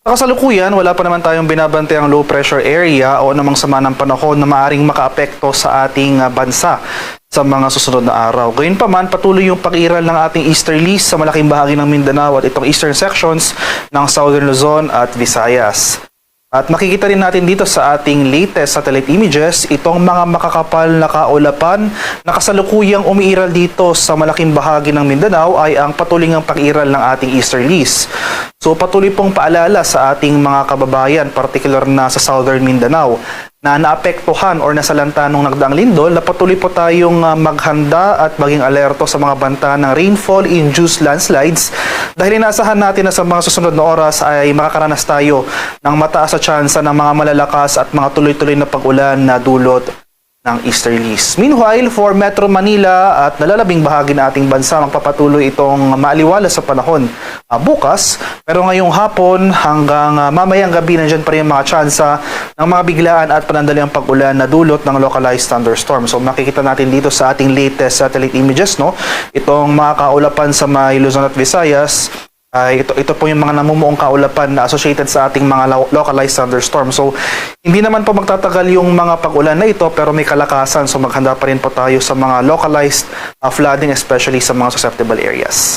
Sa kasalukuyan, wala pa naman tayong binabantayang low pressure area o anumang sama ng panahon na maaaring makaapekto sa ating bansa sa mga susunod na araw. Gayunpaman, patuloy yung pag-iral ng ating easterlies sa malaking bahagi ng Mindanao at itong eastern sections ng Southern Luzon at Visayas. At makikita rin natin dito sa ating latest satellite images, itong mga makakapal na kaulapan na kasalukuyang umiiral dito sa malaking bahagi ng Mindanao ay ang patuloy ng pag-iral ng ating easterlies. So patuloy pong paalala sa ating mga kababayan, particular na sa Southern Mindanao, na naapektuhan or nasalanta nung nagdaang lindol, na patuloy po tayong maghanda at maging alerto sa mga banta ng rainfall-induced landslides dahil inaasahan natin na sa mga susunod na oras ay makakaranas tayo ng mataas na tsansa ng mga malalakas at mga tuloy-tuloy na pag-ulan na dulot ng easterlies. Meanwhile, for Metro Manila at nalalabing bahagi ng ating bansa, magpapatuloy itong maaliwalas sa panahon bukas. Pero ngayong hapon hanggang mamayang gabi, nandyan pa rin yung mga tsansa ng mga biglaan at panandaliang pag-ulan na dulot ng localized thunderstorm. So makikita natin dito sa ating latest satellite images, no? Itong mga kaulapan sa may Luzon at Visayas. Ito po yung mga namumuong kaulapan na associated sa ating mga localized thunderstorm. So, hindi naman po magtatagal yung mga pag-ulan na ito, pero may kalakasan. So, maghanda pa rin po tayo sa mga localized flooding, especially sa mga susceptible areas.